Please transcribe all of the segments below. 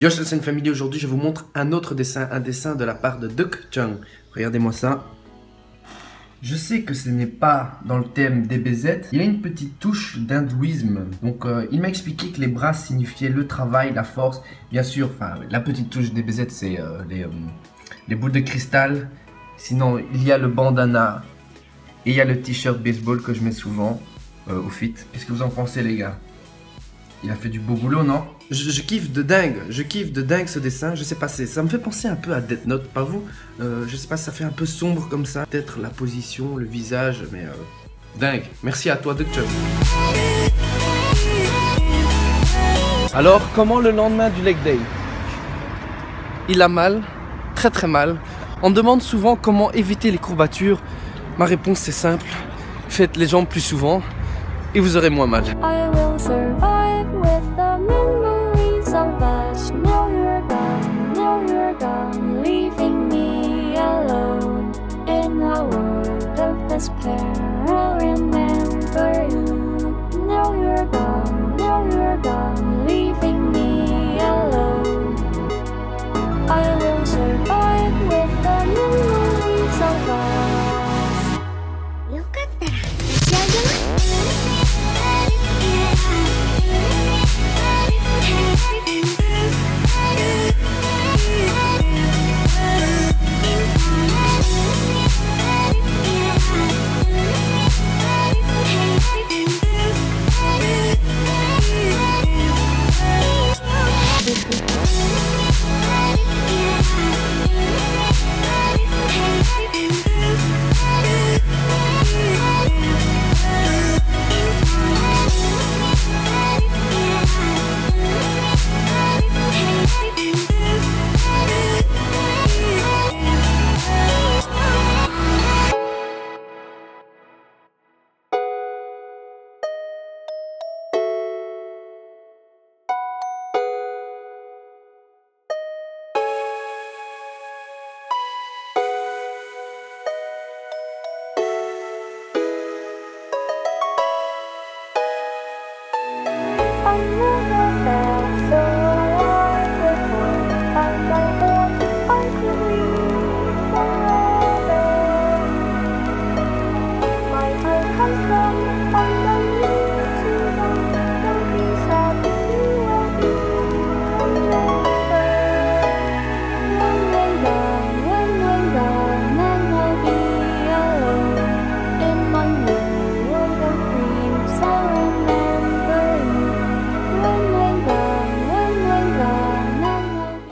Yo, c'est une famille. Aujourd'hui, je vous montre un autre dessin, un dessin de la part de Duck Chung. Regardez-moi ça. Je sais que ce n'est pas dans le thème DBZ, il y a une petite touche d'hindouisme. Donc il m'a expliqué que les bras signifiaient le travail, la force. Bien sûr, la petite touche DBZ c'est les boules de cristal. Sinon il y a le bandana et il y a le t-shirt baseball que je mets souvent au fit. Qu'est-ce que vous en pensez les gars? Il a fait du beau boulot, non? Je kiffe de dingue ce dessin. Je sais pas, ça me fait penser un peu à Death Note, pas vous? Je sais pas, ça fait un peu sombre comme ça. Peut-être la position, le visage, mais dingue. Merci à toi, Duck Chung. Alors, comment le lendemain du leg day? Il a mal, très très mal. On me demande souvent comment éviter les courbatures. Ma réponse c'est simple, faites les jambes plus souvent et vous aurez moins mal.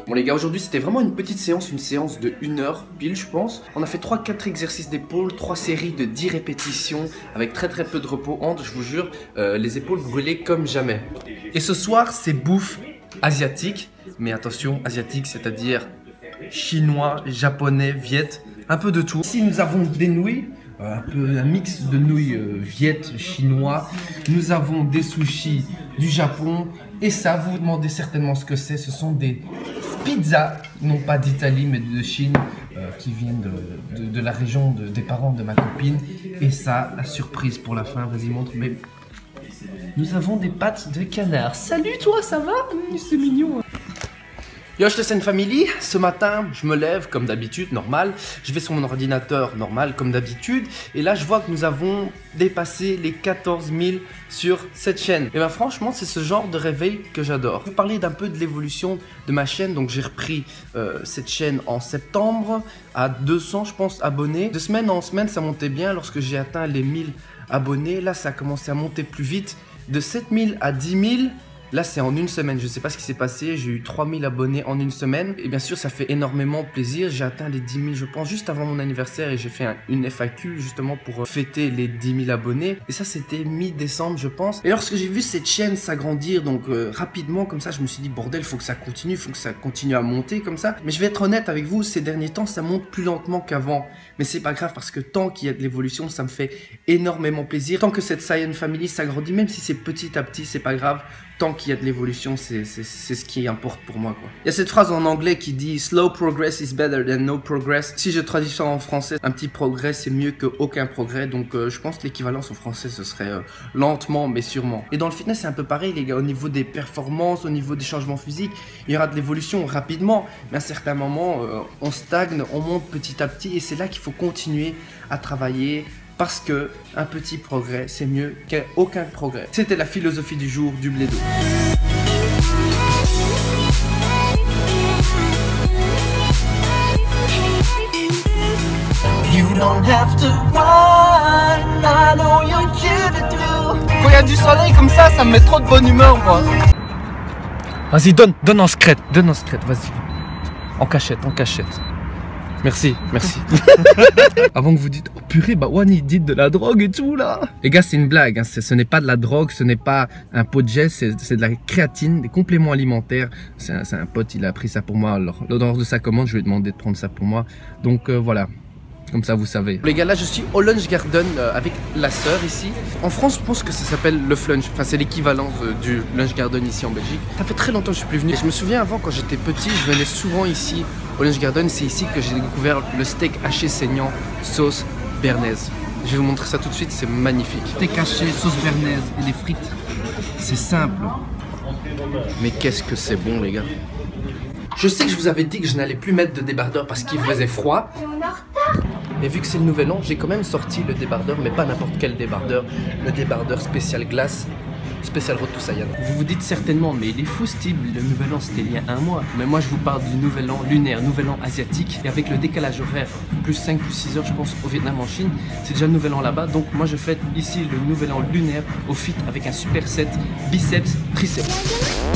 Bon les gars, aujourd'hui c'était vraiment une petite séance, une séance de 1 heure pile je pense. On a fait 3-4 exercices d'épaule, 3 séries de 10 répétitions avec très peu de repos entre, je vous jure, les épaules brûlées comme jamais. Et ce soir c'est bouffe asiatique, mais attention, asiatique c'est-à-dire chinois, japonais, viet, un peu de tout. Ici nous avons des nouilles, un mix de nouilles viet, chinois. Nous avons des sushis du Japon. Et ça, vous vous demandez certainement ce que c'est. Ce sont des pizzas, non pas d'Italie mais de Chine, qui viennent de la région des parents de ma copine. Et ça, la surprise pour la fin, vas-y montre. Mais nous avons des pâtes de canard. Salut toi, ça va? C'est mignon. Yo, je te sais une famille. Ce matin, je me lève comme d'habitude, normal. Je vais sur mon ordinateur, normal, comme d'habitude. Et là, je vois que nous avons dépassé les 14 000 sur cette chaîne. Et ben franchement, c'est ce genre de réveil que j'adore. Je vais vous parler d'un peu de l'évolution de ma chaîne. Donc, j'ai repris cette chaîne en septembre à 200, je pense, abonnés. De semaine en semaine, ça montait bien. Lorsque j'ai atteint les 1000 abonnés, là, ça a commencé à monter plus vite. De 7000 à 10 000. Là, c'est en une semaine. Je ne sais pas ce qui s'est passé. J'ai eu 3000 abonnés en une semaine. Et bien sûr, ça fait énormément plaisir. J'ai atteint les 10 000, je pense, juste avant mon anniversaire. Et j'ai fait une FAQ justement pour fêter les 10 000 abonnés. Et ça, c'était mi-décembre, je pense. Et lorsque j'ai vu cette chaîne s'agrandir, donc rapidement, comme ça, je me suis dit, bordel, faut que ça continue à monter comme ça. Mais je vais être honnête avec vous, ces derniers temps, ça monte plus lentement qu'avant. Mais c'est pas grave parce que tant qu'il y a de l'évolution, ça me fait énormément plaisir. Tant que cette Saiyan Family s'agrandit, même si c'est petit à petit, c'est pas grave. tant qu'il y a de l'évolution, c'est ce qui importe pour moi, quoi. Il y a cette phrase en anglais qui dit « Slow progress is better than no progress ». Si je traduis ça en français, un petit progrès, c'est mieux qu'aucun progrès. Donc je pense que l'équivalence en français, ce serait lentement, mais sûrement. Et dans le fitness, c'est un peu pareil, les gars. Au niveau des performances, au niveau des changements physiques, il y aura de l'évolution rapidement. Mais à certains moments, on stagne, on monte petit à petit. Et c'est là qu'il faut continuer à travailler. Parce que un petit progrès, c'est mieux qu'aucun progrès. C'était la philosophie du jour du Bledo. Quand il y a du soleil comme ça me met trop de bonne humeur, moi. Vas-y, donne en secret, vas-y. En cachette. Merci. Avant que vous dites, oh purée, bah One il dit de la drogue et tout là. Les gars, c'est une blague, hein. Ce n'est pas de la drogue, ce n'est pas un pot de gel, c'est de la créatine, des compléments alimentaires. C'est un pote, il a pris ça pour moi. Alors, lors de sa commande, je lui ai demandé de prendre ça pour moi. Donc voilà. Comme ça, vous savez. Les gars, là, je suis au Lunch Garden avec la sœur ici. En France, je pense que ça s'appelle le Flunch. Enfin, c'est l'équivalent du Lunch Garden ici en Belgique. Ça fait très longtemps que je suis plus venu. Et je me souviens avant, quand j'étais petit, je venais souvent ici au Lunch Garden. C'est ici que j'ai découvert le steak haché saignant sauce béarnaise. Je vais vous montrer ça tout de suite, c'est magnifique. Steak haché, sauce béarnaise et des frites. C'est simple. Mais qu'est-ce que c'est bon, les gars. Je sais que je vous avais dit que je n'allais plus mettre de débardeur parce qu'il faisait froid. Et vu que c'est le nouvel an, j'ai quand même sorti le débardeur, mais pas n'importe quel débardeur. Le débardeur spécial glace, spécial Road to Saiyan. Vous vous dites certainement, mais il est fou Steve, le nouvel an c'était il y a un mois. Mais moi je vous parle du nouvel an lunaire, nouvel an asiatique. Et avec le décalage horaire, plus 5, plus 6 heures je pense au Vietnam, en Chine, c'est déjà le nouvel an là-bas. Donc moi je fête ici le nouvel an lunaire au fit avec un super set biceps, triceps.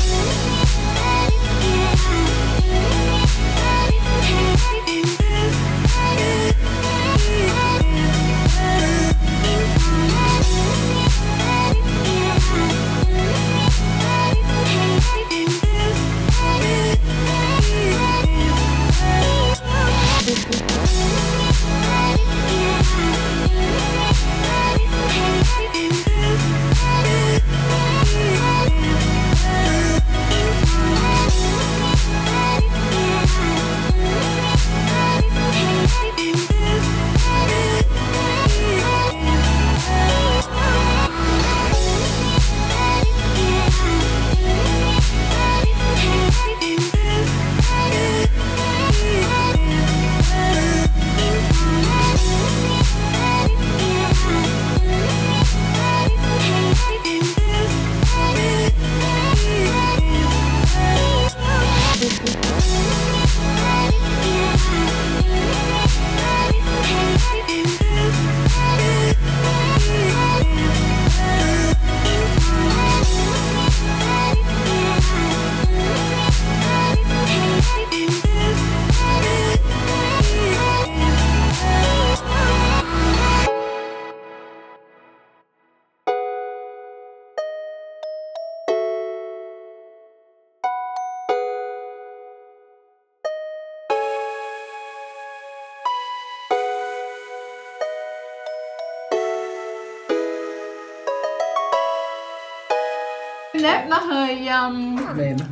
Nếp nó hơi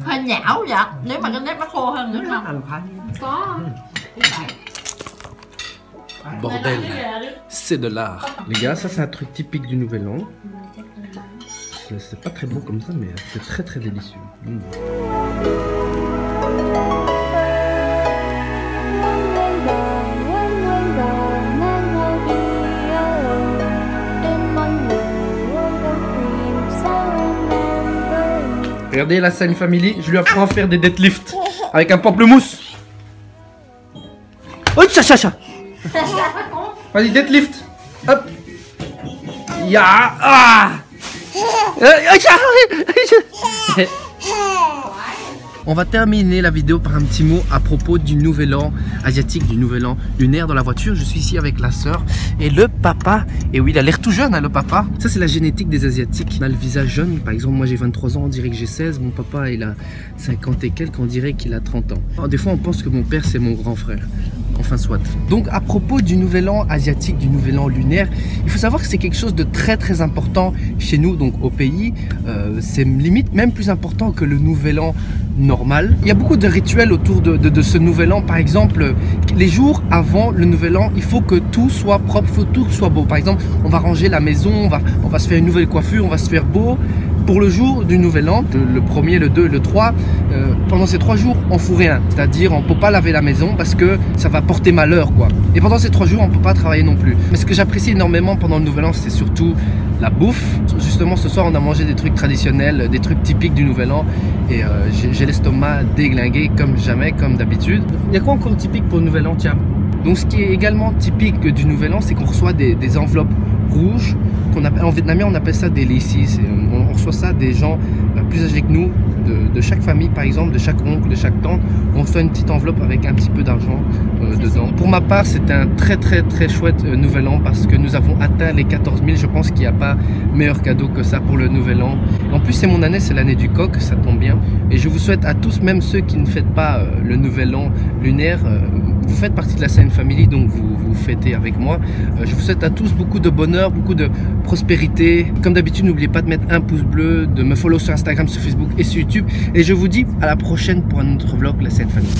hơi nhão vậy. Nếu mà cái nếp nó khô hơn nữa không? Có. Bordel, c'est de l'art. Les gars, ça c'est un truc typique du Nouvel An. C'est pas très bon comme ça, mais c'est très délicieux. Regardez la scène family, je lui apprends à faire des deadlifts avec un pamplemousse. Oh, cha. Vas-y, deadlift. Hop. Ya. Ah. On va terminer la vidéo par un petit mot à propos du nouvel an asiatique, du nouvel an lunaire dans la voiture. Je suis ici avec la sœur et le papa. Et oui, il a l'air tout jeune, hein, le papa. Ça, c'est la génétique des Asiatiques. On a le visage jeune. Par exemple, moi j'ai 23 ans, on dirait que j'ai 16. Mon papa, il a 50 et quelques, on dirait qu'il a 30 ans. Alors, des fois, on pense que mon père, c'est mon grand frère. Enfin soit. Donc à propos du nouvel an asiatique, du nouvel an lunaire, il faut savoir que c'est quelque chose de très important chez nous, donc au pays. C'est limite même plus important que le nouvel an normal. Il y a beaucoup de rituels autour de ce nouvel an. Par exemple, les jours avant le nouvel an, il faut que tout soit propre, il faut que tout soit beau. Par exemple, on va ranger la maison, on va se faire une nouvelle coiffure, on va se faire beau. Pour le jour du nouvel an, le 1er, le 2 et le 3, pendant ces 3 jours, on fout rien. C'est-à-dire, on ne peut pas laver la maison parce que ça va porter malheur, quoi. Et pendant ces 3 jours, on ne peut pas travailler non plus. Mais ce que j'apprécie énormément pendant le nouvel an, c'est surtout la bouffe. Justement, ce soir, on a mangé des trucs traditionnels, des trucs typiques du nouvel an. Et j'ai l'estomac déglingué comme jamais, comme d'habitude. Il y a quoi encore typique pour le nouvel an, tiens? Donc, ce qui est également typique du nouvel an, c'est qu'on reçoit des enveloppes rouges. En vietnamien, on appelle ça des lissis. On reçoit ça des gens plus âgés que nous, de chaque famille par exemple, de chaque oncle, de chaque tante. On reçoit une petite enveloppe avec un petit peu d'argent dedans. Pour ma part, c'est un très chouette nouvel an parce que nous avons atteint les 14 000. Je pense qu'il n'y a pas meilleur cadeau que ça pour le nouvel an. En plus, c'est mon année, c'est l'année du coq, ça tombe bien. Et je vous souhaite à tous, même ceux qui ne fêtent pas le nouvel an lunaire, vous faites partie de la Sainte Family, donc vous fêtez avec moi. Je vous souhaite à tous beaucoup de bonheur, beaucoup de prospérité. Comme d'habitude, n'oubliez pas de mettre un pouce bleu, de me follow sur Instagram, sur Facebook et sur YouTube. Et je vous dis à la prochaine pour un autre vlog, la Sainte Family.